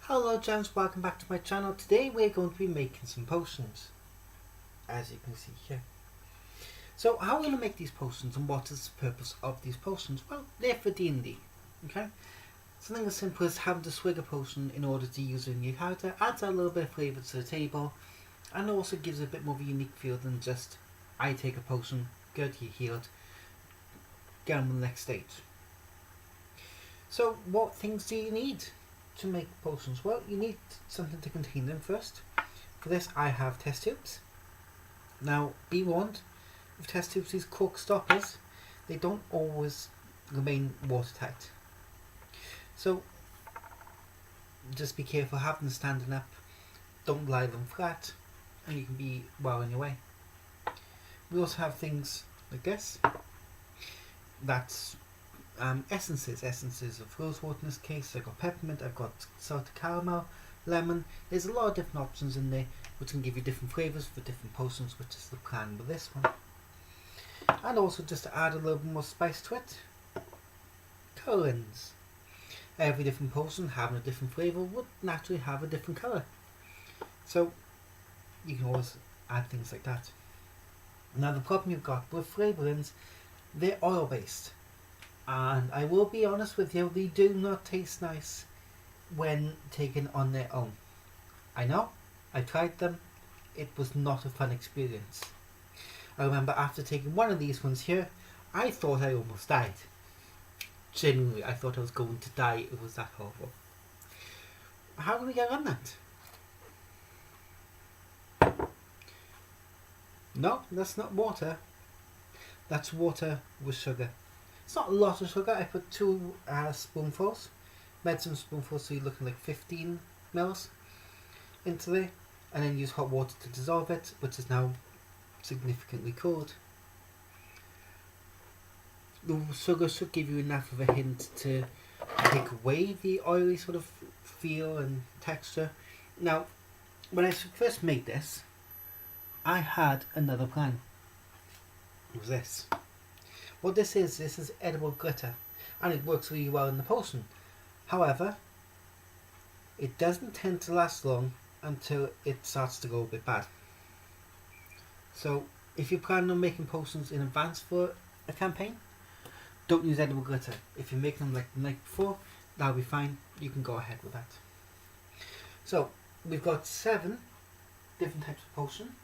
Hello gents, welcome back to my channel. Today we're going to be making some potions, as you can see here. So how are we going to make these potions and what is the purpose of these potions? Well, they're for DnD, okay? Something as simple as having to swig a potion in order to use it in your character adds a little bit of flavour to the table and also gives it a bit more of a unique feel than just I take a potion, good, you're healed, get on to the next stage. So what things do you need to make potions? Well, you need something to contain them first. For this I have test tubes. Now be warned, with test tubes, these cork stoppers, they don't always remain watertight. So just be careful, have them standing up, don't lie them flat, and you can be well on your way. We also have things like this. That's essences of rosewater in this case. I've got peppermint, I've got salted caramel, lemon. There's a lot of different options in there which can give you different flavours for different potions, which is the plan with this one. And also, just to add a little bit more spice to it, colourings. Every different potion having a different flavour would naturally have a different colour, so you can always add things like that. Now the problem you've got with flavourings, they're oil based. And I will be honest with you, they do not taste nice when taken on their own. I know, I tried them, it was not a fun experience. I remember after taking one of these ones here, I thought I almost died. Genuinely, I thought I was going to die, it was that horrible. How do we get on that? No, that's not water. That's water with sugar. It's not a lot of sugar. I put 2 spoonfuls, medicine spoonfuls, so you're looking like 15 mils into there, and then use hot water to dissolve it, which is now significantly cooled. The sugar should give you enough of a hint to take away the oily sort of feel and texture. Now, when I first made this, I had another plan. It was this. What this is edible glitter, and it works really well in the potion. However, it doesn't tend to last long until it starts to go a bit bad. So if you're planning on making potions in advance for a campaign, don't use edible glitter. If you're making them like the night before, that'll be fine, you can go ahead with that. So we've got 7 different types of potion,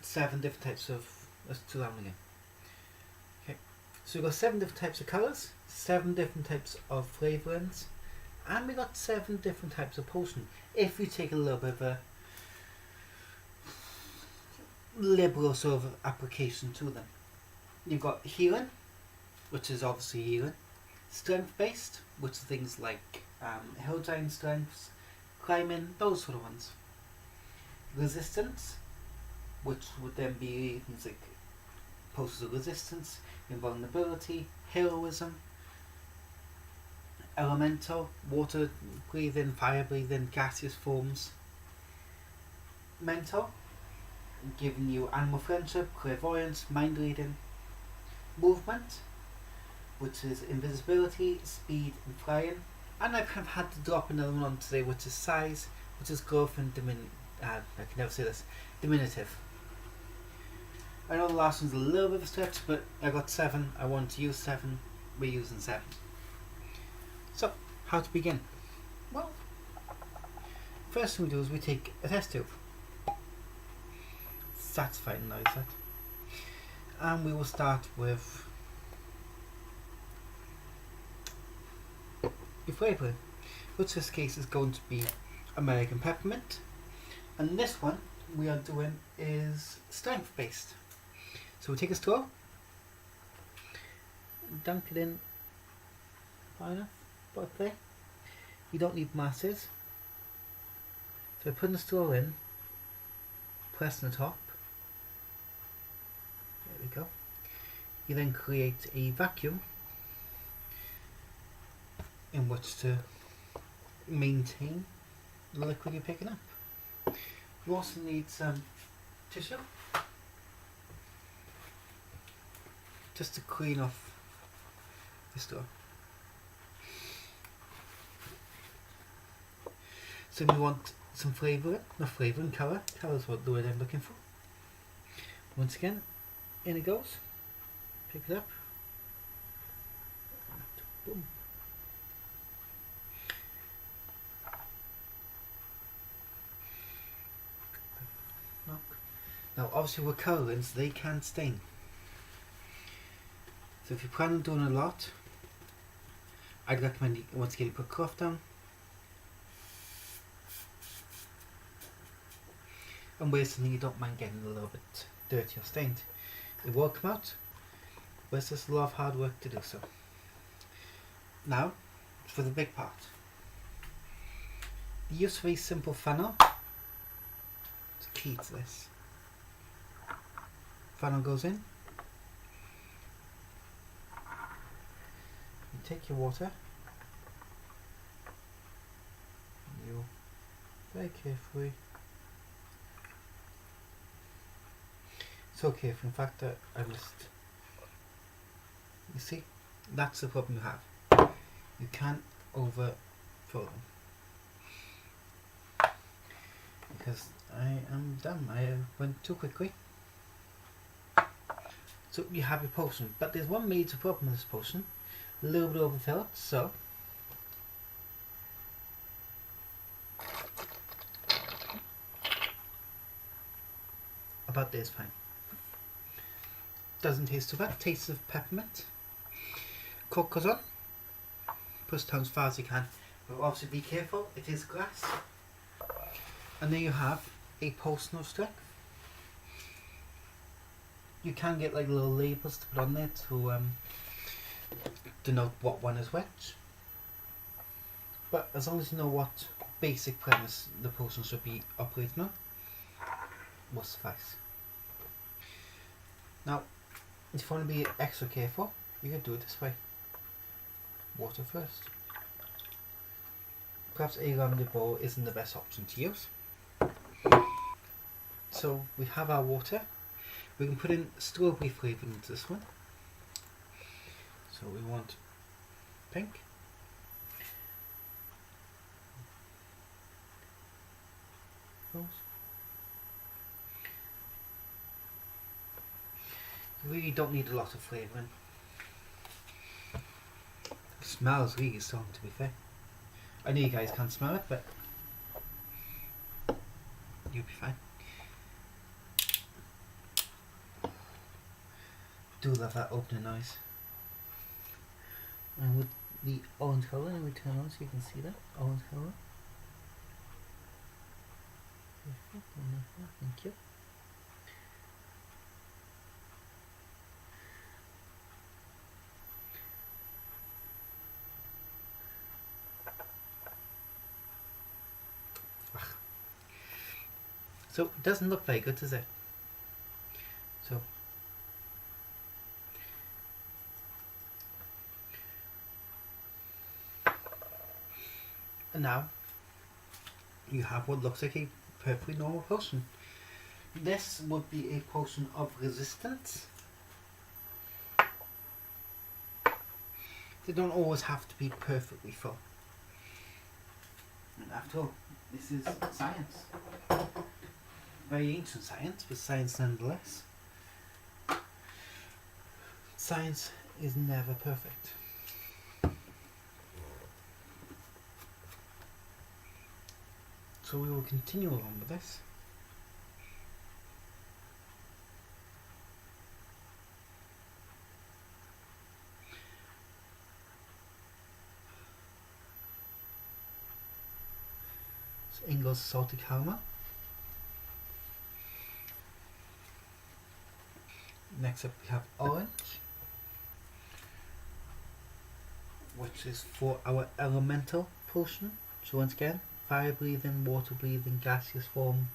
7 different types of, let's do that one again. Okay, so we've got 7 different types of colours, 7 different types of flavourings, and we've got 7 different types of potion. If you take a little bit of a liberal sort of application to them. You've got healing, which is obviously healing, strength based, which are things like hill giant strengths, climbing, those sort of ones. Resistance, which would then be things like potions of resistance, invulnerability, heroism. Elemental, water breathing, fire breathing, gaseous forms. Mental, giving you animal friendship, clairvoyance, mind reading. Movement, which is invisibility, speed and flying. And I've kind of had to drop another one on today, which is size, which is growth and I can never say this, diminutive. I know the last one's a little bit of a stretch, but I got 7, I wanted to use 7, we're using 7. So, how to begin? Well, first thing we do is we take a test tube. Satisfying noise that. And we will start with your flavouring, which in this case is going to be American peppermint, and this one we are doing is strength based. So we take a straw, dunk it in far enough, about there. You don't need masses, so putting the straw in, press on the top. There we go. You then create a vacuum in which to maintain the liquid you're picking up. You also need some tissue just to clean off the straw. So we want some flavouring, not flavouring, colour. Colour is what the word I'm looking for. Once again, in it goes. Pick it up. Boom. Knock. Now obviously with colourings, they can stain. So if you plan on doing a lot, I'd recommend you, once again, you put cloth down and wear something you don't mind getting a little bit dirty or stained. It will come out, but it's just a lot of hard work to do so. Now, for the big part. The use of a simple funnel is key to this. Funnel goes in. You take your water. You very carefully. So careful, in fact, that I missed. You see, that's the problem you have. You can't overfill them. Because I am dumb. I went too quickly. So you have your potion, but there's one major problem with this potion. A little bit overfilled, so about this fine. Doesn't taste too bad. Tastes of peppermint. Cork goes on. Push down as far as you can. But obviously be careful, it is glass. And there you have a potion of strength. You can get like little labels to put on there to denote what one is which. But as long as you know what basic premise the potion should be operating on, will suffice. Now, if you want to be extra careful, you can do it this way. Water first. Perhaps a rounded bowl isn't the best option to use. So we have our water. We can put in strawberry flavouring into this one. So we want pink. Rose. You really don't need a lot of flavouring. It smells really strong, to be fair. I know you guys can't smell it, but you'll be fine. Do love that opening noise. And with the orange colour, and we turn on so you can see that orange colour. Thank you. So it doesn't look very good, does it? So and now you have what looks like a perfectly normal potion. This would be a potion of resistance. They don't always have to be perfectly full. And after all, this is science. Very ancient science, but science nonetheless. Science is never perfect. So we will continue along with this. So in goes salted caramel. Next up we have orange, which is for our elemental potion. So once again, fire breathing, water breathing, gaseous form.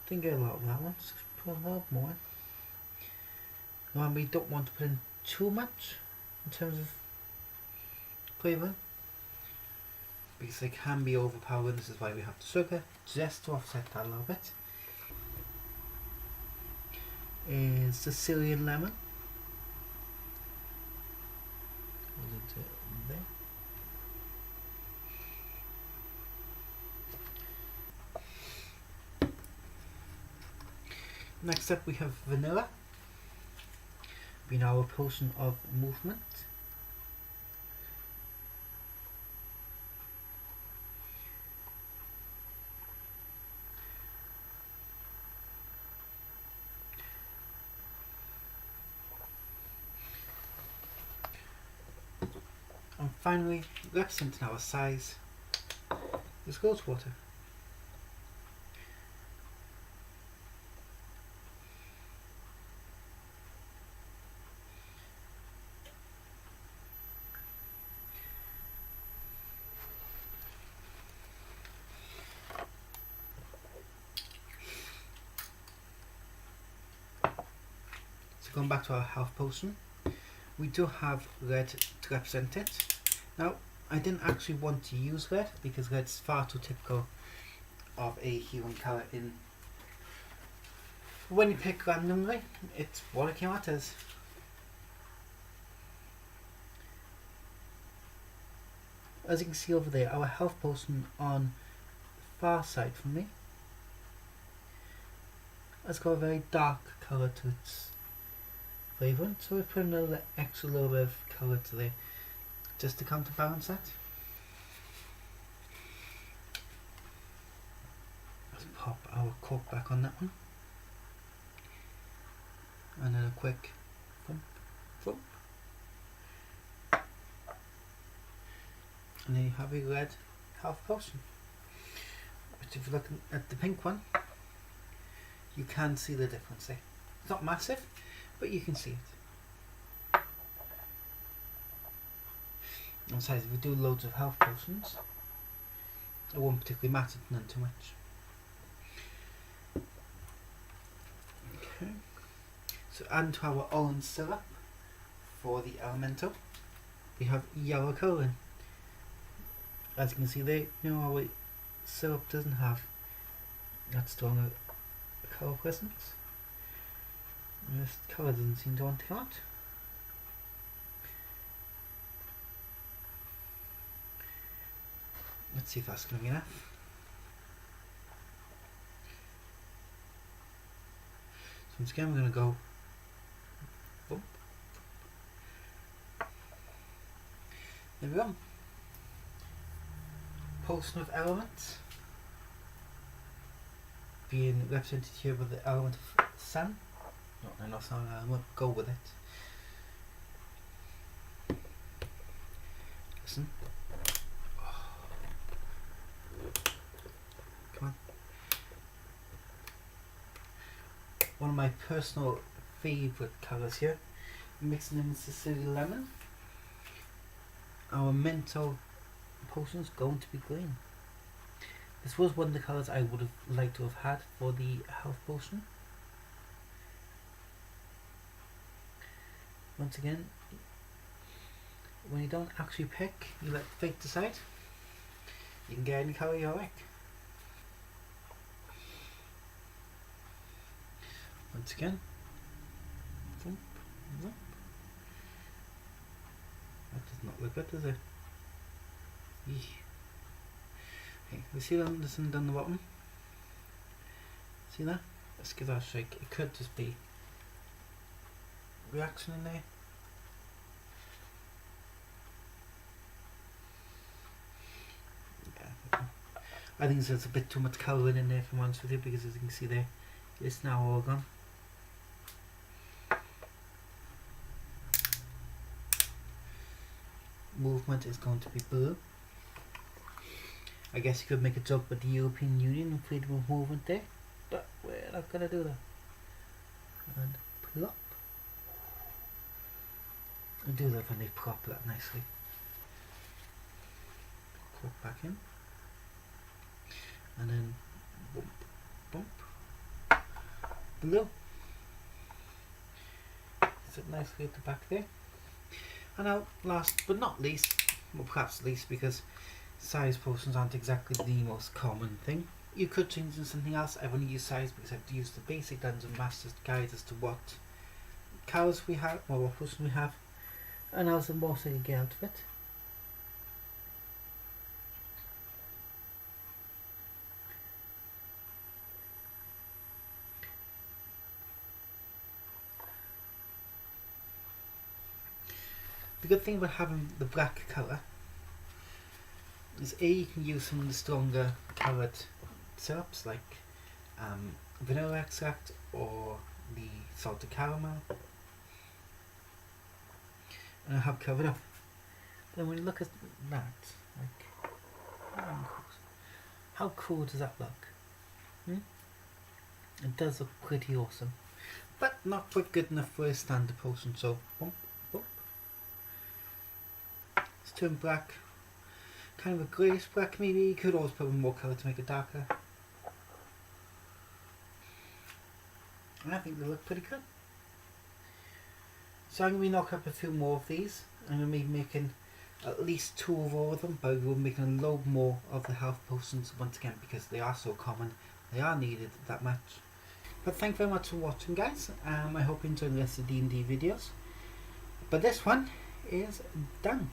Didn't get a lot of that one, so put a lot more in. Now we don't want to put in too much in terms of flavouring, because they can be overpowering. This is why we have the sugar, just to offset that a little bit. Is Sicilian lemon. Next up we have vanilla, being our potion of movement. And finally, representing our size, is rose water. So going back to our health potion, we do have red to represent it. Now, I didn't actually want to use red because red's far too typical of a healing colour in. When you pick randomly, it's what it came out as. As you can see over there, our health potion on the far side from me has got a very dark colour to its flavouring, so we put another extra little bit of colour to there just to counterbalance that. Let's pop our cork back on that one, and then a quick thump, thump. And then you have a red health potion, which if you're looking at the pink one, you can see the difference there. It's not massive, but you can see it. And besides, if we do loads of health potions, it won't particularly matter to none too much. Okay. So add to our orange syrup for the elemental, we have yellow colouring. As you can see there, you know our syrup doesn't have that strong a colour presence. And this colour doesn't seem to want to come out. Let's see if that's going to be enough. So once again we're going to go bump. There we go. Potion of elements, being represented here with the element of sun. Not sun, I won't go with it. Listen. Oh. Come on. One of my personal favourite colours here, mixing in Sicily lemon. Our mental potion is going to be green. This was one of the colours I would have liked to have had for the health potion. Once again, when you don't actually pick, you let fate decide. You can get any colour you like. Once again, thump, thump. That does not look good, does it? Okay, we see them listening down the bottom. See that? Let's give that a shake. It could just be reaction in there. Yeah. I think there's a bit too much colouring in there, if I'm honest with you, because as you can see there, it's now all gone. Movement is going to be blue. I guess you could make a joke with the European Union and freedom of movement there, but we're not going to do that. And plop. I do love when they plop that nicely. Cork back in. And then bump, bump. Blue. Sit nicely at the back there. And now, last but not least, well perhaps least because size potions aren't exactly the most common thing. You could change into something else. I've only used size because I've used the basic Dungeon Master's guide as to what colours we have, or what potions we have, and how's the most I can get out of it. The good thing about having the black colour is you can use some of the stronger coloured syrups like vanilla extract or the salted caramel, and I have covered up. Then when you look at that, like, how cool does that look? It does look pretty awesome, but not quite good enough for a standard potion, so bump, bump. It's turned black, kind of a greyish black maybe. You could always put in more colour to make it darker. And I think they look pretty good. So I'm going to be knocking up a few more of these. I'm going to be making at least 2 of all of them, but we're making a load more of the health potions once again because they are so common. They are needed that much. But thank you very much for watching, guys. I hope you enjoyed the rest of the D&D videos. But this one is done.